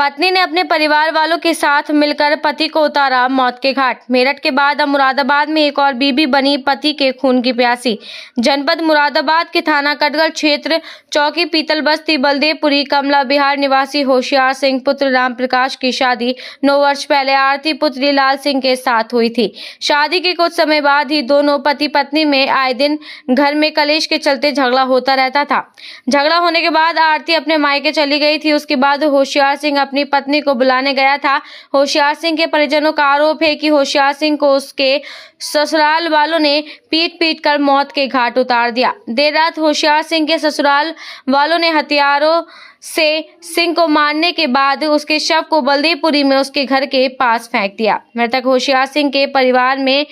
पत्नी ने अपने परिवार वालों के साथ मिलकर पति को उतारा मौत के घाट। मेरठ के बाद अब मुरादाबाद में एक और बीबी बनी पति के खून की प्यासी। जनपद मुरादाबाद के थाना कटगढ़ क्षेत्र चौकी पीतल बस्ती बलदेवपुरी कमला बिहार निवासी होशियार सिंह पुत्र राम प्रकाश की शादी 9 वर्ष पहले आरती पुत्री लाल सिंह के साथ हुई थी। शादी के कुछ समय बाद ही दोनों पति पत्नी में आए दिन घर में कलेश के चलते झगड़ा होता रहता था। झगड़ा होने के बाद आरती अपने मायके चली गई थी। उसके बाद होशियार सिंह अपनी पत्नी को बुलाने गया था। होशियार सिंह के परिजनों का आरोप है कि होशियार सिंह को उसके ससुराल वालों ने पीट कर मौत के घाट उतार दिया। देर रात होशियार सिंह के ससुराल वालों ने हथियारों से सिंह को मारने के बाद उसके शव को बलदेवपुरी में उसके घर के पास फेंक दिया। मृतक होशियार सिंह के परिवार में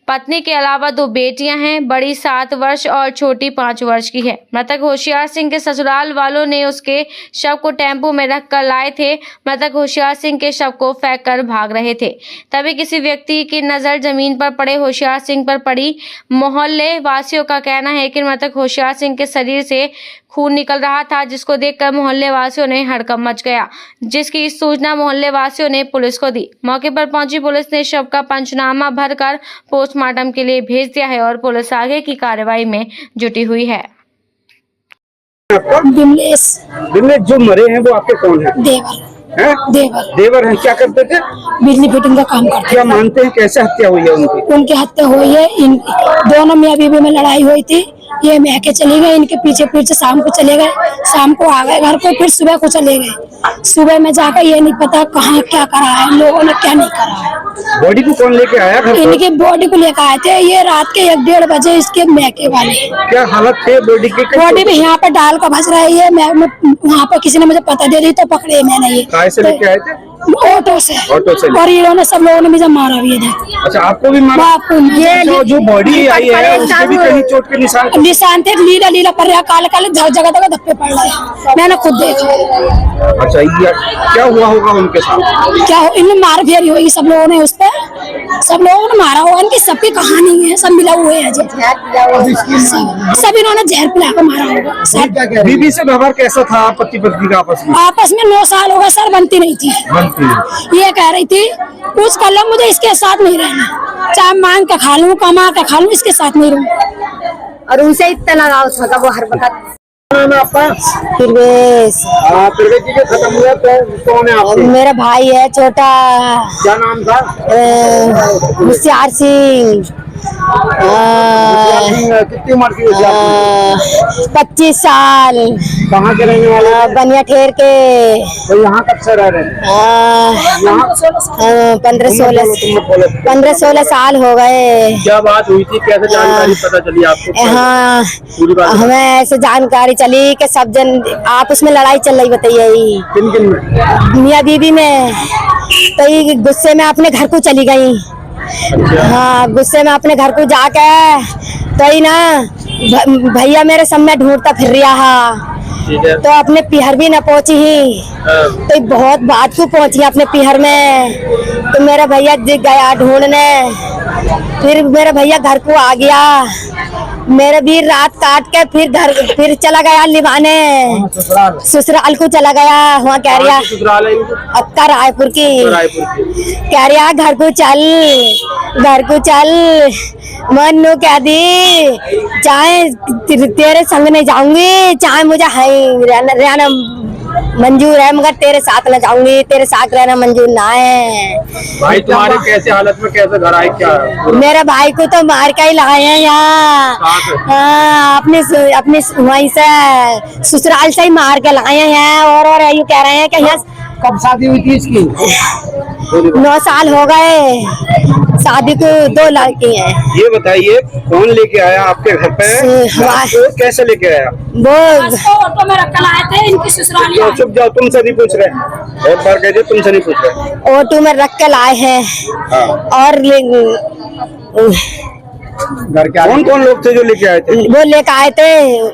पत्नी के अलावा 2 बेटियां हैं, बड़ी 7 वर्ष और छोटी 5 वर्ष की है। मृतक होशियार सिंह के ससुराल वालों ने उसके शव को टेम्पो में रख कर लाए थे। मृतक होशियार सिंह के शव को फेंक कर भाग रहे थे, तभी किसी व्यक्ति की नजर जमीन पर पड़े होशियार सिंह पर पड़ी। मोहल्ले वासियों का कहना है कि मृतक होशियार सिंह के शरीर से खून निकल रहा था, जिसको देखकर मोहल्ले वासियों ने हड़कंप मच गया, जिसकी सूचना मोहल्ले वासियों ने पुलिस को दी। मौके पर पहुंची पुलिस ने शव का पंचनामा भरकर पोस्टमार्टम के लिए भेज दिया है और पुलिस आगे की कार्रवाई में जुटी हुई है। बिमलेश जो मरे हैं वो आपके कौन है? देवर हैं। क्या करते थे? बिजली फिटिंग का काम करते। क्या मानते हैं कैसे हत्या हुई है उनकी हत्या हुई है। इन दोनों मियां बीवी में लड़ाई हुई थी। ये महके चले गए, इनके पीछे शाम को चले गए, शाम को आ गए घर को, फिर सुबह को चले गए। सुबह में जाकर ये नहीं पता कहाँ क्या करा है, लोगों ने क्या नहीं करा है। बॉडी को कौन लेके आया घर? इनकी बॉडी को लेकर आए थे ये रात के 1-1:30 बजे। इसके महके वाले क्या हालत थे बॉडी की? बॉडी भी यहाँ पर डाल कर भस रही है। मैं वहाँ पर किसी ने मुझे पता दे दी तो पकड़े मैंने। ये लेके आए थे? ऑटो से। और इन्होंने सब लोगों ने मुझे मारा भी है। अच्छा, आपको भी मारा? ये जो बॉडी आई है उसके भी कहीं चोट के निशान थे। लीला पर काले जगह धब्बे पड़ रहे हैं, मैंने खुद देखा। अच्छा, क्या हुआ होगा उनके साथ? क्या इन्हें मार फेरी होगी सब लोगों ने, उस पर सब लोगों ने मारा होगा। इनकी सबकी कहानी है, सब मिला हुए है। सब इन्होंने जहर पिला कर मारा होगा। बीबी से व्यवहार कैसा था पति पत्नी का आपस में? 9 साल होगा सर, बनती नहीं थी। ये कह रही थी कुछ कर लो, मुझे इसके साथ नहीं रहना, चाहे मांग के खा लूं कमा के खा लूं, इसके साथ नहीं रहूं। और उनसे इतना लगाव था वो हर वक्त। फिरवेश जी खत्म हुआ तो कौन है आपके? मेरा भाई है छोटा। क्या नाम था? होशियार सिंह। कितनी उम्र की? 25 साल। कहाँ के रहने वाले? बनिया ठेर के। तो यहाँ कब से रह रहे हैं? 15-16 साल हो गए। क्या बात हुई थी, कैसे जानकारी पता चली आपको? हाँ, हमें ऐसे जानकारी चली कि सब जन आपस में लड़ाई चल रही। बताइए किन में? मियाँ बीवी में। तो ये गुस्से में अपने घर को चली गई। हाँ, गुस्से में अपने घर को जाके तो ही ना भैया मेरे सामने ढूंढता फिर रहा है। तो अपने पिहर भी न पहुंची ही। तो बहुत बात को पहुंची अपने पिहर में। तो मेरा भैया गया ढूंढने, फिर मेरा भैया घर को आ गया। मेरा भी रात काट के फिर चला गया लिवाने। ससुराल को चला गया। वहाँ कह रहा अक्का रायपुर की। कह रहा घर को चल मन नो कह दी, चाहे तेरे संग नहीं जाऊंगी, चाहे मुझे रहना मंजूर है, मगर तेरे साथ न जाऊंगी, तेरे साथ रहना मंजूर ना है। भाई तुम्हारे कैसे हालत में कैसे घर आए? क्या मेरे भाई को तो मार के ही लाए हैं यहाँ। हाँ, अपने वहीं से ससुराल से ही मार के लाए हैं। और ये कह रहे हैं कि यहाँ कब शादी हुई थी इसकी? 9 साल हो गए शादी को। 2 लड़की हैं। ये बताइए कौन लेके आया आपके घर पे? कैसे लेके आया? वो ऑटो में रख लाए थे इनकी ससुराली। चुप जाओ, तुमसे नहीं पूछ रहे। एक बार कह दिए तुमसे नहीं पूछ रहे। ऑटो में रख के लाए हैं। और घर के कौन लोग थे जो लेके आए थे? वो लेके आए थे